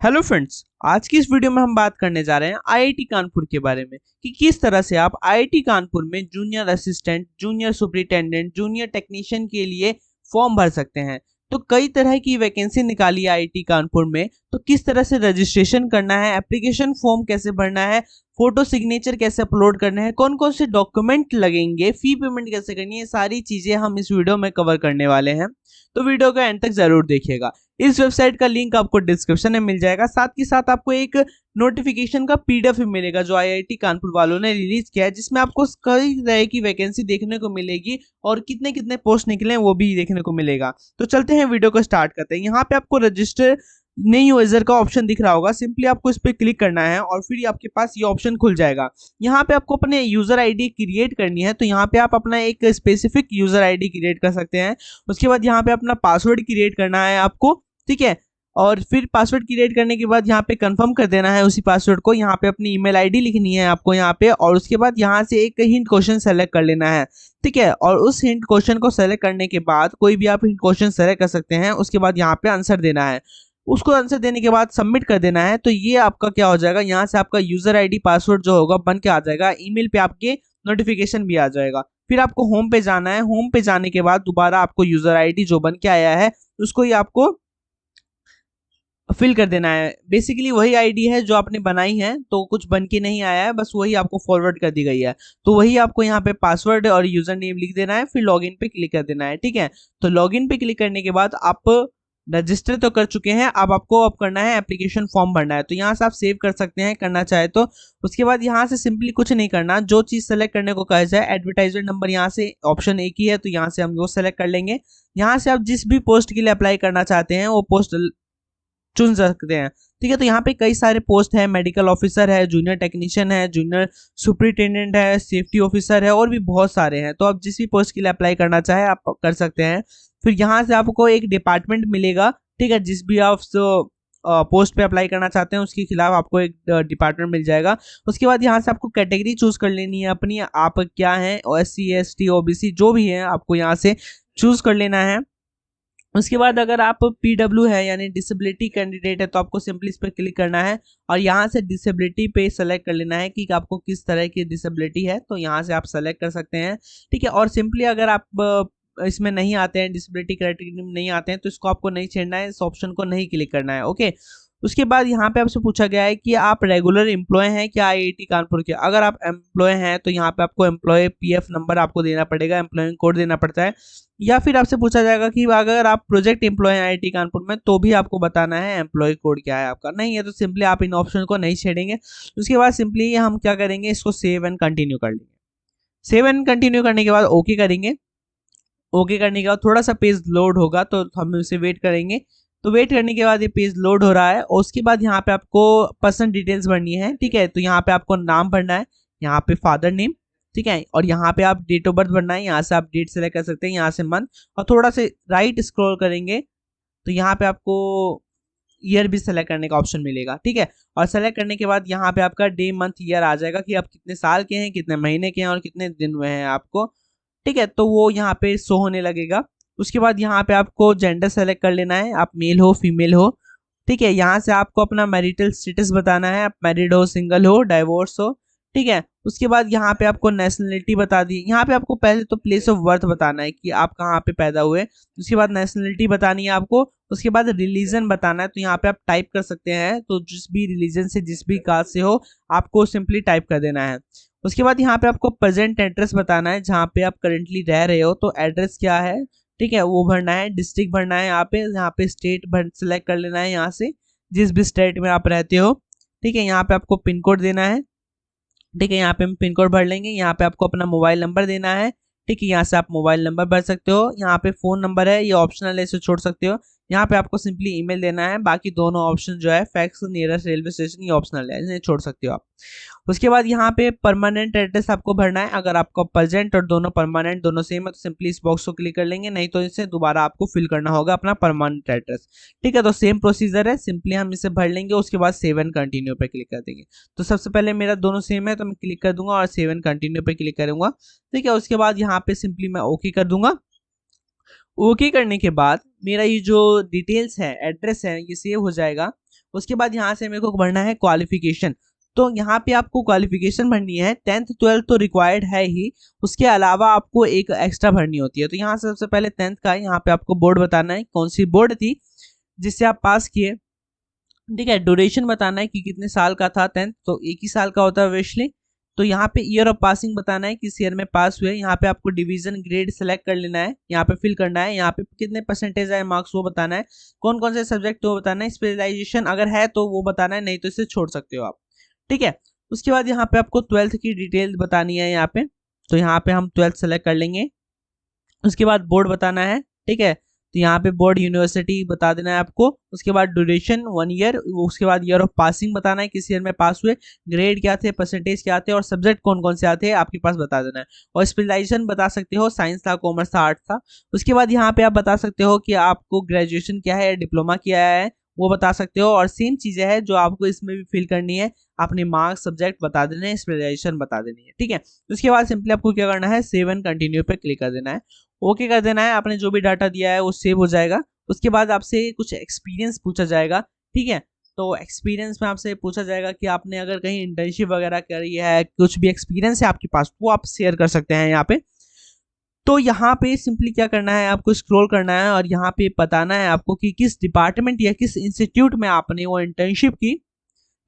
Hello friends. आज की इस वीडियो में हम बात करने जा रहे हैं आईआईटी कानपुर के बारे में कि किस तरह से आप आईआईटी कानपुर में junior assistant, junior superintendent, junior technician के लिए फॉर्म भर सकते हैं। तो कई तरह की वैकेंसी निकाली है आईआईटी कानपुर में, तो किस तरह से रजिस्ट्रेशन करना है, एप्लीकेशन फॉर्म कैसे भरना है, फोटो सिग्नेचर कैसे अपलोड करना है, कौन कौन से डॉक्यूमेंट लगेंगे, फी पेमेंट कैसे करनी है, ये सारी चीजें हम इस वीडियो में कवर करने वाले हैं। तो वीडियो का एंड तक जरूर देखिएगा। इस वेबसाइट का लिंक आपको डिस्क्रिप्शन में मिल जाएगा, साथ ही साथ आपको एक नोटिफिकेशन का पीडीएफ भी मिलेगा जो आईआईटी कानपुर वालों ने रिलीज किया है, जिसमें आपको कई तरह की वैकेंसी देखने को मिलेगी और कितने कितने पोस्ट निकले हैं वो भी देखने को मिलेगा। तो चलते हैं, वीडियो को स्टार्ट करते हैं। यहाँ पे आपको रजिस्टर नई यूजर का ऑप्शन दिख रहा होगा, सिंपली आपको इस पर क्लिक करना है और फिर आपके पास ये ऑप्शन खुल जाएगा। यहाँ पे आपको अपने यूजर आईडी क्रिएट करनी है, तो यहाँ पे आप अपना एक स्पेसिफिक यूजर आईडी क्रिएट कर सकते हैं। उसके बाद यहाँ पे अपना पासवर्ड क्रिएट करना है आपको, ठीक है। और फिर पासवर्ड क्रिएट करने के बाद यहाँ पे कंफर्म कर देना है उसी पासवर्ड को। यहाँ पे अपनी ईमेल आईडी लिखनी है आपको यहाँ पे, और उसके बाद यहाँ से एक हिंट क्वेश्चन सेलेक्ट कर लेना है, ठीक है। और उस हिंट क्वेश्चन को सेलेक्ट करने के बाद कोई भी आप हिंट क्वेश्चन सेलेक्ट कर सकते हैं। उसके बाद यहाँ पे आंसर देना है, उसको आंसर देने के बाद सबमिट कर देना है। तो ये आपका क्या हो जाएगा, यहाँ से आपका यूजर आईडी पासवर्ड जो होगा बन के आ जाएगा, ईमेल पे आपके नोटिफिकेशन भी आ जाएगा। फिर आपको होम पे जाना है, होम पे जाने के बाद दोबारा आपको यूजर आईडी जो बन के आया है उसको ही आपको फिल कर देना है। बेसिकली वही आईडी है जो आपने बनाई है, तो कुछ बन के नहीं आया है, बस वही आपको फॉरवर्ड कर दी गई है। तो वही आपको यहाँ पे पासवर्ड और यूजर नेम लिख देना है, फिर लॉगिन पे क्लिक कर देना है, ठीक है। तो लॉगिन पे क्लिक करने के बाद आप रजिस्टर तो कर चुके हैं, अब करना है एप्लीकेशन फॉर्म भरना है। तो यहाँ से आप सेव कर सकते हैं करना चाहे तो। उसके बाद यहाँ से सिंपली कुछ नहीं करना, जो चीज़ सेलेक्ट करने को कहा जाए, एडवर्टाइजमेंट नंबर यहाँ से ऑप्शन एक ही है, तो यहाँ से हम वो सेलेक्ट कर लेंगे। यहाँ से आप जिस भी पोस्ट के लिए अप्लाई करना चाहते हैं वो पोस्ट चुन सकते हैं, ठीक है। तो यहाँ पे कई सारे पोस्ट है, मेडिकल ऑफिसर है, जूनियर टेक्नीशियन है, जूनियर सुपरिटेंडेंट है, सेफ्टी ऑफिसर है, और भी बहुत सारे हैं। तो आप जिस भी पोस्ट के लिए अप्लाई करना चाहे आप कर सकते हैं। फिर यहाँ से आपको एक डिपार्टमेंट मिलेगा, ठीक है। जिस भी आप पोस्ट पे अप्लाई करना चाहते हैं उसके खिलाफ आपको एक डिपार्टमेंट मिल जाएगा। उसके बाद यहाँ से आपको कैटेगरी चूज कर लेनी है अपनी, आप क्या है, SC ST OBC जो भी है आपको यहाँ से चूज कर लेना है। उसके बाद अगर आप PW है यानी डिसेबिलिटी कैंडिडेट है, तो आपको सिंपली इस पर क्लिक करना है और यहाँ से डिसेबिलिटी पे सेलेक्ट कर लेना है कि आपको किस तरह की डिसेबिलिटी है, तो यहाँ से आप सेलेक्ट कर सकते हैं, ठीक है। और सिंपली अगर आप इसमें नहीं आते हैं, डिसेबिलिटी क्राइटेरिया में नहीं आते हैं, तो इसको आपको नहीं छेड़ना है, इस ऑप्शन को नहीं क्लिक करना है, ओके। उसके बाद यहाँ पे आपसे पूछा गया है कि आप रेगुलर एम्प्लॉय हैं क्या आईआईटी कानपुर के। अगर आप एम्प्लॉय हैं तो यहाँ पे आपको एम्प्लॉय PF नंबर आपको देना पड़ेगा, एम्प्लॉयमेंट कोड देना पड़ता है। या फिर आपसे पूछा जाएगा कि अगर आप प्रोजेक्ट एम्प्लॉय हैं आईआईटी कानपुर में, तो भी आपको बताना है एम्प्लॉय कोड क्या है आपका। नहीं है तो सिंपली आप इन ऑप्शन को नहीं छेड़ेंगे। उसके बाद सिंपली हम क्या करेंगे, इसको सेव एंड कंटिन्यू कर लेंगे। सेव एंड कंटिन्यू करने के बाद ओके करेंगे। ओके करने के बाद थोड़ा सा पेज लोड होगा, तो हम उसे वेट करेंगे। तो वेट करने के बाद ये पेज लोड हो रहा है, और उसके बाद यहाँ पे आपको पर्सनल डिटेल्स भरनी है, ठीक है। तो यहाँ पे आपको नाम भरना है, यहाँ पे फादर नेम, ठीक है। और यहाँ पे आप डेट ऑफ बर्थ भरना है, यहाँ से आप डेट सेलेक्ट कर सकते हैं, यहाँ से मंथ, और थोड़ा से राइट स्क्रॉल करेंगे तो यहाँ पे आपको ईयर भी सेलेक्ट करने का ऑप्शन मिलेगा, ठीक है। और सेलेक्ट करने के बाद यहाँ पे आपका डे मंथ ईयर आ जाएगा कि आप कितने साल के हैं, कितने महीने के हैं और कितने दिन हुए हैं आपको, ठीक है। तो वो यहाँ पे शो होने लगेगा। उसके बाद यहाँ पे आपको जेंडर सेलेक्ट कर लेना है, आप मेल हो फीमेल हो, ठीक है। यहाँ से आपको अपना मैरिटल स्टेटस बताना है, आप मैरिड हो, सिंगल हो, डाइवोर्स हो, ठीक है। उसके बाद यहाँ पे आपको नेशनलिटी बता दी। यहाँ पे आपको पहले तो प्लेस ऑफ बर्थ बताना है कि आप कहाँ पे पैदा हुए। उसके बाद नेशनलिटी बतानी है आपको। उसके बाद रिलीजन बताना है, तो यहाँ पे आप टाइप कर सकते हैं, तो जिस भी रिलीजन से, जिस भी कास्ट से हो, आपको सिंपली टाइप कर देना है। उसके बाद यहाँ पे आपको प्रेजेंट एड्रेस बताना है, जहाँ पे आप करेंटली रह रहे हो, तो एड्रेस क्या है, ठीक है, वो भरना है। डिस्ट्रिक्ट भरना है, यहाँ पे स्टेट सेलेक्ट कर लेना है, यहाँ से जिस भी स्टेट में आप रहते हो, ठीक है। यहाँ पे आपको पिन कोड देना है, ठीक है। यहाँ पे हम पिन कोड भर लेंगे। यहाँ पे आपको अपना मोबाइल नंबर देना है, ठीक है। यहाँ से आप मोबाइल नंबर भर सकते हो। यहाँ पे फोन नंबर है, ये ऑप्शनल है, इसे छोड़ सकते हो। यहाँ पे आपको सिंपली ईमेल देना है। बाकी दोनों ऑप्शन जो है, फैक्स, नियरेस्ट रेलवे स्टेशन, ये ऑप्शनल है, इन्हें छोड़ सकते हो आप। उसके बाद यहाँ पे परमानेंट एड्रेस आपको भरना है। अगर आपका प्रेजेंट और दोनों परमानेंट दोनों सेम है, तो सिंपली इस बॉक्स को क्लिक कर लेंगे, नहीं तो इसे दोबारा आपको फिल करना होगा अपना परमानेंट एड्रेस, ठीक है। तो सेम प्रोसीजर है, सिंपली हम इसे भर लेंगे। उसके बाद सेव एंड कंटिन्यू पे क्लिक कर देंगे। तो सबसे पहले मेरा दोनों सेम है, तो मैं क्लिक कर दूंगा और सेव एंड कंटिन्यू पे क्लिक करूंगा, ठीक है। उसके बाद यहाँ पे सिंपली मैं ओके कर दूंगा। ओके करने के बाद मेरा ये जो डिटेल्स है, एड्रेस है, ये सेव हो जाएगा। उसके बाद यहाँ से मेरे को भरना है क्वालिफिकेशन। तो यहाँ पे आपको क्वालिफिकेशन भरनी है, 10th 12th तो रिक्वायर्ड है ही, उसके अलावा आपको एक एक्स्ट्रा भरनी होती है। तो यहाँ से सबसे पहले 10th का है, यहाँ पे आपको बोर्ड बताना है कौन सी बोर्ड थी जिससे आप पास किए। ठीक है, ड्यूरेशन बताना है कि कितने साल का था 10th, तो एक ही साल का होता है ऑब्वियसली। तो यहाँ पे ईयर ऑफ पासिंग बताना है, किस ईयर में पास हुए। यहाँ पे आपको डिवीजन ग्रेड सेलेक्ट कर लेना है, यहाँ पे फिल करना है, यहाँ पे कितने परसेंटेज आए मार्क्स वो बताना है, कौन कौन से सब्जेक्ट वो बताना है, स्पेशलाइजेशन अगर है तो वो बताना है, नहीं तो इसे छोड़ सकते हो आप। ठीक है, उसके बाद यहाँ पे आपको 12th की डिटेल बतानी है यहाँ पे। तो यहाँ पे हम 12th सेलेक्ट कर लेंगे। उसके बाद बोर्ड बताना है। ठीक है, तो यहाँ पे बोर्ड यूनिवर्सिटी बता देना है आपको। उसके बाद ड्यूरेशन 1 ईयर, उसके बाद ईयर ऑफ पासिंग बताना है, किस ईयर में पास हुए, ग्रेड क्या थे, परसेंटेज क्या थे और सब्जेक्ट कौन कौन से आते हैं आपके पास बता देना है। और स्पेशलाइजेशन बता सकते हो, साइंस था, कॉमर्स था, आर्ट्स था। उसके बाद यहाँ पे आप बता सकते हो कि आपको ग्रेजुएशन क्या है या डिप्लोमा किया है वो बता सकते हो। और सेम चीजें हैं जो आपको इसमें भी फिल करनी है, अपने मार्क्स सब्जेक्ट बता देने हैं, स्पेशलाइजेशन बता देनी है। ठीक है, उसके बाद सिंपली आपको क्या करना है, सेव एंड कंटिन्यू पे क्लिक कर देना है, ओके कर देना है। आपने जो भी डाटा दिया है वो सेव हो जाएगा। उसके बाद आपसे कुछ एक्सपीरियंस पूछा जाएगा। ठीक है, तो एक्सपीरियंस में आपसे पूछा जाएगा कि आपने अगर कहीं इंटर्नशिप वगैरह करी है, कुछ भी एक्सपीरियंस है आपके पास वो आप शेयर कर सकते हैं यहाँ पे। तो यहाँ पे सिंपली क्या करना है, आपको स्क्रॉल करना है और यहाँ पे बताना है आपको कि किस डिपार्टमेंट या किस इंस्टीट्यूट में आपने वो इंटर्नशिप की।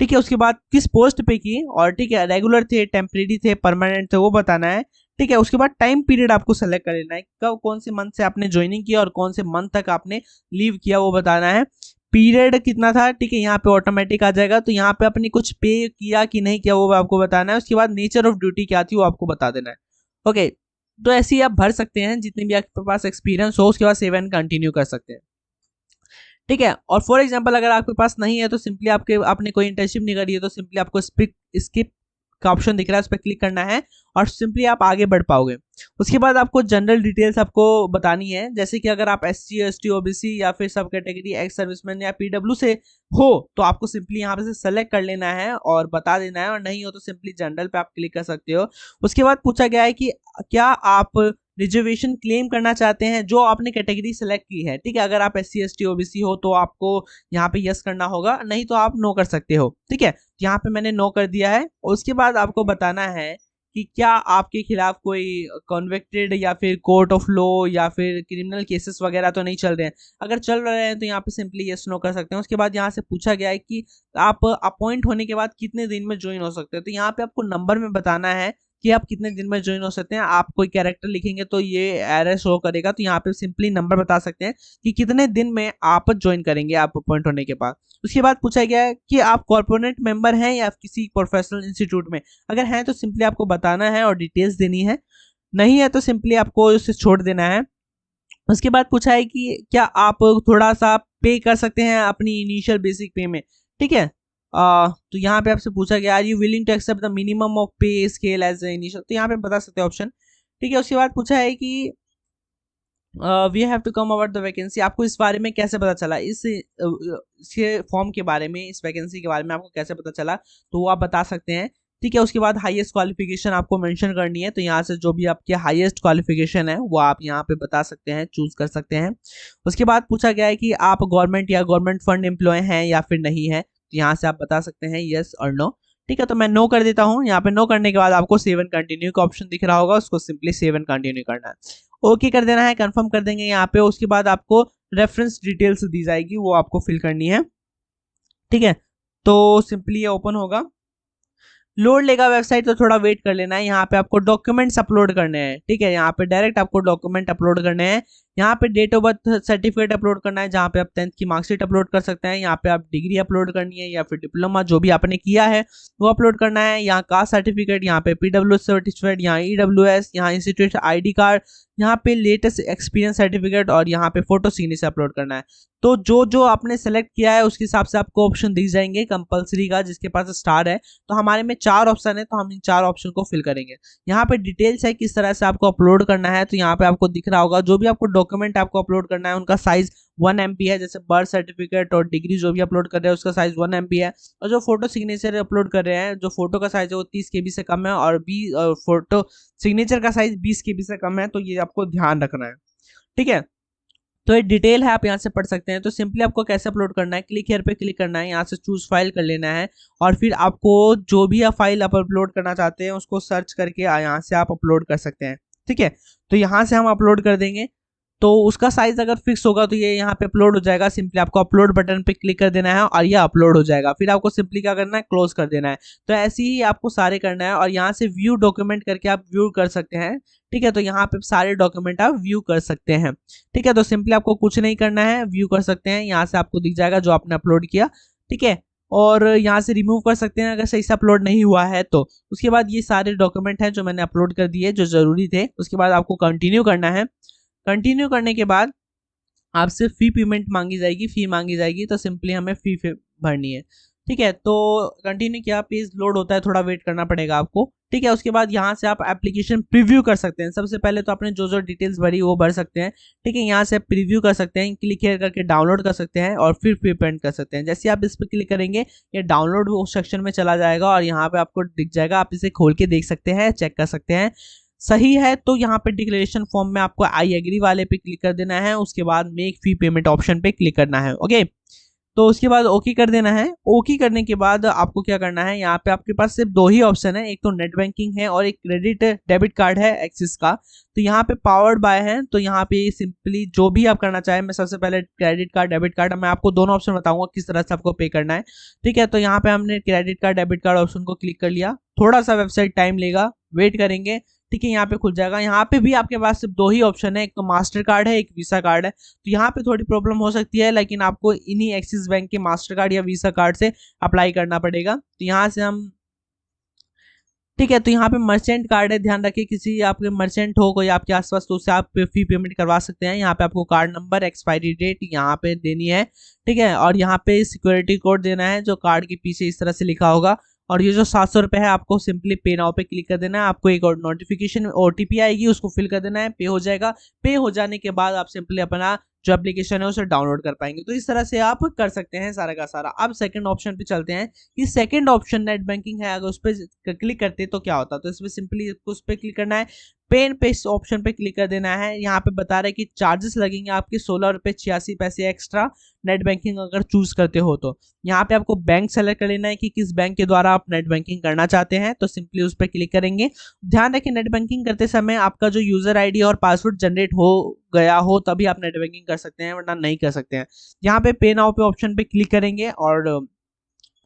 ठीक है, उसके बाद किस पोस्ट पे की, और ठीक है रेगुलर थे, टेम्परेरी थे, परमानेंट थे वो बताना है। ठीक है, उसके बाद टाइम पीरियड आपको सेलेक्ट कर लेना है, कब कौन से मंथ से आपने ज्वाइनिंग किया और कौन से मंथ तक आपने लीव किया वो बताना है। पीरियड कितना था, ठीक है यहाँ पे ऑटोमेटिक आ जाएगा। तो यहाँ पे अपनी कुछ पे किया कि नहीं किया वो आपको बताना है। उसके बाद नेचर ऑफ ड्यूटी क्या थी वो आपको बता देना है। ओके, तो ऐसे ही आप भर सकते हैं जितने भी आपके पास एक्सपीरियंस हो। उसके बाद सेव एंड कंटिन्यू कर सकते हैं। ठीक है, और फॉर एग्जांपल अगर आपके पास नहीं है तो सिंपली आपने कोई इंटर्नशिप नहीं करी है तो सिंपली आपको स्किप का ऑप्शन दिख रहा है, उस पर क्लिक करना है और सिंपली आप आगे बढ़ पाओगे। उसके बाद आपको जनरल डिटेल्स आपको बतानी है, जैसे कि अगर आप SC ST OBC या फिर सब कैटेगरी एक्स सर्विसमैन या PW से हो तो आपको सिंपली यहाँ पे से सेलेक्ट कर लेना है और बता देना है, और नहीं हो तो सिंपली जनरल पे आप क्लिक कर सकते हो। उसके बाद पूछा गया है कि क्या आप रिजर्वेशन क्लेम करना चाहते हैं जो आपने कैटेगरी सेलेक्ट की है। ठीक है, अगर आप SC ST OBC हो तो आपको यहाँ पे यस करना होगा, नहीं तो आप नो कर सकते हो। ठीक है, यहाँ पे मैंने नो कर दिया है। और उसके बाद आपको बताना है कि क्या आपके खिलाफ कोई कॉन्विक्टेड या फिर कोर्ट ऑफ लॉ या फिर क्रिमिनल केसेस वगैरह तो नहीं चल रहे हैं। अगर चल रहे हैं तो यहाँ पे सिंपली यस नो कर सकते हैं। उसके बाद यहाँ से पूछा गया है कि आप अपॉइंट होने के बाद कितने दिन में ज्वाइन हो सकते हैं। तो यहाँ पे आपको नंबर में बताना है कि आप कितने दिन में ज्वाइन हो सकते हैं। आप कोई कैरेक्टर लिखेंगे तो ये एरर शो करेगा, तो यहाँ पे सिंपली नंबर बता सकते हैं कि कितने दिन में आप ज्वाइन करेंगे आप अपॉइंट होने के बाद। उसके बाद पूछा गया है कि आप कॉर्पोरेट मेंबर हैं या किसी प्रोफेशनल इंस्टीट्यूट में। अगर हैं तो सिंपली आपको बताना है और डिटेल्स देनी है, नहीं है तो सिंपली आपको उसे छोड़ देना है। उसके बाद पूछा है कि क्या आप थोड़ा सा पे कर सकते हैं अपनी इनिशियल बेसिक पे में। ठीक है, तो यहाँ पे आपसे पूछा गया are you willing to accept the minimum of pay scale as initial, तो यहाँ पे बता सकते हैं ऑप्शन। ठीक है, उसके बाद पूछा है कि we have to come about the vacancy, आपको इस बारे में कैसे पता चला, इसके फॉर्म के बारे में, इस वैकेंसी के बारे में आपको कैसे पता चला, तो वो आप बता सकते हैं। ठीक है, उसके बाद हाईएस्ट क्वालिफिकेशन आपको मेंशन करनी है, तो यहाँ से जो भी आपके हाईएस्ट क्वालिफिकेशन है वो आप यहाँ पे बता सकते हैं, चूज कर सकते हैं। उसके बाद पूछा गया है कि आप गवर्नमेंट या गवर्नमेंट फंड एम्प्लॉय हैं या फिर नहीं है, तो यहाँ से आप बता सकते हैं यस और नो। ठीक है, तो मैं नो कर देता हूँ। यहाँ पे नो करने के बाद आपको सेव एंड कंटिन्यू का ऑप्शन दिख रहा होगा, उसको सिंपली सेव एंड कंटिन्यू करना है, ओके कर देना है, कंफर्म कर देंगे यहाँ पे। उसके बाद आपको रेफरेंस डिटेल्स दी जाएगी वो आपको फिल करनी है। ठीक है, तो सिंपली ये ओपन होगा, लोड लेगा वेबसाइट, तो थोड़ा वेट कर लेना है। यहाँ पे आपको डॉक्यूमेंट्स अपलोड करने हैं। ठीक है, यहाँ पे डायरेक्ट आपको डॉक्यूमेंट अपलोड करने हैं। यहाँ पे date of birth certificate upload करना है, जहाँ पे आप 10th की मार्कशीट अपलोड कर सकते हैं। यहाँ पे आप डिग्री अपलोड करनी है या फिर डिप्लोमा जो भी आपने किया है वो अपलोड करना है। यहाँ कास्ट सर्टिफिकेट, यहाँ पे PW सर्टिफिकेट, यहाँ EWS, यहाँ इंस्टीट्यूट ID कार्ड, यहाँ पे लेटेस्ट एक्सपीरियंस सर्टिफिकेट और यहाँ पे फोटो सिग्नेचर अपलोड करना है। तो जो जो आपने सेलेक्ट किया है उसके हिसाब से आपको ऑप्शन दिख जाएंगे कंपलसरी का, जिसके पास स्टार है। तो हमारे में 4 ऑप्शन है, तो हम इन 4 ऑप्शन को फिल करेंगे। यहाँ पे डिटेल्स है किस तरह से आपको अपलोड करना है, तो यहाँ पे आपको दिख रहा होगा जो भी आपको डॉक्यूमेंट आपको अपलोड करना है उनका साइज 1 MB है। जैसे बर्थ सर्टिफिकेट और डिग्री जो भी अपलोड कर रहे हैं उसका साइज 1 MB है, और जो फोटो सिग्नेचर अपलोड कर रहे हैं जो फोटो का साइज है वो 30 KB से कम है, और फोटो सिग्नेचर का साइज 20 KB से कम है, तो ये आपको ध्यान रखना है। ठीक है, तो ये डिटेल है, आप यहाँ से पढ़ सकते हैं। तो सिंपली आपको कैसे अपलोड करना है, क्लिक हियर पे क्लिक करना है, यहाँ से चूज फाइल कर लेना है और फिर आपको जो भी आप फाइल आप अपलोड करना चाहते हैं उसको सर्च करके यहाँ से आप अपलोड कर सकते हैं। ठीक है, तो यहाँ से हम अपलोड कर देंगे। तो उसका साइज अगर फिक्स होगा तो ये यहाँ पे अपलोड हो जाएगा। सिंपली आपको अपलोड बटन पे क्लिक कर देना है और ये अपलोड हो जाएगा। फिर आपको सिंपली क्या करना है, क्लोज कर देना है। तो ऐसे ही आपको सारे करना है और यहाँ से व्यू डॉक्यूमेंट करके आप व्यू कर सकते हैं। ठीक है, तो यहाँ पे सारे डॉक्यूमेंट आप व्यू कर सकते हैं। ठीक है, तो सिंपली आपको कुछ नहीं करना है, व्यू कर सकते हैं। यहाँ से आपको दिख जाएगा जो आपने अपलोड किया। ठीक है, और यहाँ से रिमूव कर सकते हैं अगर सही से अपलोड नहीं हुआ है तो। उसके बाद ये सारे डॉक्यूमेंट हैं जो मैंने अपलोड कर दिए जो जरूरी थे। उसके बाद आपको कंटिन्यू करना है। कंटिन्यू करने के बाद आपसे फी पेमेंट मांगी जाएगी, फी मांगी जाएगी, तो सिंपली हमें फी भरनी है। ठीक है, तो कंटिन्यू किया, पेज लोड होता है, थोड़ा वेट करना पड़ेगा आपको। ठीक है, उसके बाद यहाँ से आप एप्लीकेशन प्रीव्यू कर सकते हैं। सबसे पहले तो आपने जो जो डिटेल्स भरी वो भर सकते हैं। ठीक है, यहाँ से प्रीव्यू कर सकते हैं, क्लिक हियर करके डाउनलोड कर सकते हैं और फिर पेमेंट कर सकते हैं। जैसे आप इस पर क्लिक करेंगे ये डाउनलोड सेक्शन में चला जाएगा और यहाँ पे आपको दिख जाएगा, आप इसे खोल के देख सकते हैं, चेक कर सकते हैं। सही है तो यहाँ पे डिक्लेरेशन फॉर्म में आपको आई एग्री वाले पे क्लिक कर देना है। उसके बाद मेक फी पेमेंट ऑप्शन पे क्लिक करना है। ओके, तो उसके बाद ओके कर देना है। ओके करने के बाद आपको क्या करना है, यहाँ पे आपके पास सिर्फ दो ही ऑप्शन है, एक तो नेट बैंकिंग है और एक क्रेडिट डेबिट कार्ड है एक्सिस का। तो यहाँ पे पावर्ड बाय है, तो यहाँ पे सिंपली जो भी आप करना चाहें, मैं सबसे पहले क्रेडिट कार्ड डेबिट कार्ड, मैं आपको दोनों ऑप्शन बताऊंगा किस तरह से आपको पे करना है। ठीक है, तो यहाँ पे हमने credit card debit card option को क्लिक कर लिया। थोड़ा सा वेबसाइट टाइम लेगा, वेट करेंगे। ठीक है, यहाँ पे खुल जाएगा। यहाँ पे भी आपके पास सिर्फ दो ही ऑप्शन है, एक तो मास्टर कार्ड है, एक वीसा कार्ड है। तो यहाँ पे थोड़ी प्रॉब्लम हो सकती है, लेकिन आपको इन्हीं एक्सिस बैंक के मास्टर कार्ड या वीसा कार्ड से अप्लाई करना पड़ेगा। तो यहाँ से हम, ठीक है, तो यहाँ पे मर्चेंट कार्ड है, ध्यान रखिए किसी आपके मर्चेंट हो कोई आपके आसपास तो उससे आप फी पेमेंट करवा सकते हैं। यहाँ पे आपको कार्ड नंबर, एक्सपायरी डेट यहाँ पे देनी है। ठीक है, और यहाँ पे सिक्योरिटी कोड देना है जो कार्ड के पीछे इस तरह से लिखा होगा। और ये जो 700 रुपये है आपको सिंपली पे नाउ पे क्लिक कर देना है। आपको एक और नोटिफिकेशन OTP आएगी, उसको फिल कर देना है, पे हो जाएगा। पे हो जाने के बाद आप सिंपली अपना जो एप्लीकेशन है उसे डाउनलोड कर पाएंगे। तो इस तरह से आप कर सकते हैं सारा का सारा। अब सेकंड ऑप्शन पे चलते हैं कि सेकंड ऑप्शन नेट बैंकिंग है, अगर उस पर क्लिक करते हैं तो क्या होता है। तो इसमें सिंपली उस पर क्लिक करना है, पेन पे इस ऑप्शन पे क्लिक कर देना है। यहाँ पे बता रहे हैं कि चार्जेस लगेंगे आपके 16 रुपये 86 पैसे एक्स्ट्रा नेट बैंकिंग अगर चूज करते हो तो। यहाँ पे आपको बैंक सेलेक्ट कर लेना है कि किस बैंक के द्वारा आप नेट बैंकिंग करना चाहते हैं, तो सिंपली उस पर क्लिक करेंगे। ध्यान रखें नेट बैंकिंग करते समय आपका जो यूजर आईडी और पासवर्ड जनरेट हो गया हो तभी आप नेट बैंकिंग कर सकते हैं, वरना नहीं कर सकते हैं। यहाँ पे पे नाउ पे ऑप्शन पे क्लिक करेंगे और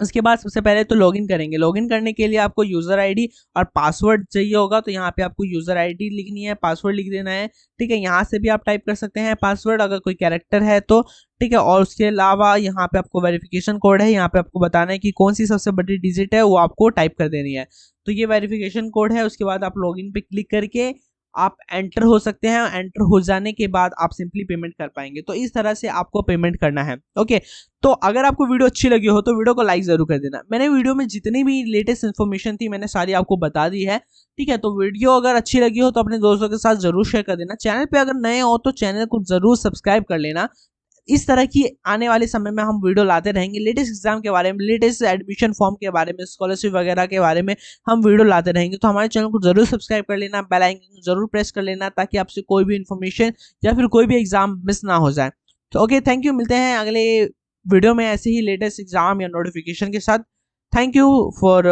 उसके बाद सबसे पहले तो लॉगिन करेंगे। लॉगिन करने के लिए आपको यूजर आईडी और पासवर्ड चाहिए होगा, तो यहाँ पे आपको यूजर आईडी लिखनी है, पासवर्ड लिख देना है। ठीक है, यहाँ से भी आप टाइप कर सकते हैं पासवर्ड अगर कोई कैरेक्टर है तो। ठीक है, और उसके अलावा यहाँ पे आपको वेरिफिकेशन कोड है, यहाँ पे आपको बताना है कि कौन सी सबसे बड़ी डिजिट है वो आपको टाइप कर देनी है। तो ये वेरिफिकेशन कोड है। उसके बाद आप लॉगिन पे क्लिक करके आप एंटर हो सकते हैं। एंटर हो जाने के बाद आप सिंपली पेमेंट कर पाएंगे। तो इस तरह से आपको पेमेंट करना है। ओके, तो अगर आपको वीडियो अच्छी लगी हो तो वीडियो को लाइक जरूर कर देना। मैंने वीडियो में जितनी भी लेटेस्ट इन्फॉर्मेशन थी मैंने सारी आपको बता दी है। ठीक है, तो वीडियो अगर अच्छी लगी हो तो अपने दोस्तों के साथ जरूर शेयर कर देना। चैनल पे अगर नए हो तो चैनल को जरूर सब्सक्राइब कर लेना। इस तरह की आने वाले समय में हम वीडियो लाते रहेंगे, लेटेस्ट एग्जाम के बारे में, लेटेस्ट एडमिशन फॉर्म के बारे में, स्कॉलरशिप वगैरह के बारे में हम वीडियो लाते रहेंगे। तो हमारे चैनल को जरूर सब्सक्राइब कर लेना, बेल आइकन जरूर प्रेस कर लेना ताकि आपसे कोई भी इन्फॉर्मेशन या फिर कोई भी एग्जाम मिस ना हो जाए। तो ओके, थैंक यू, मिलते हैं अगले वीडियो में ऐसे ही लेटेस्ट एग्जाम या नोटिफिकेशन के साथ। Thank you for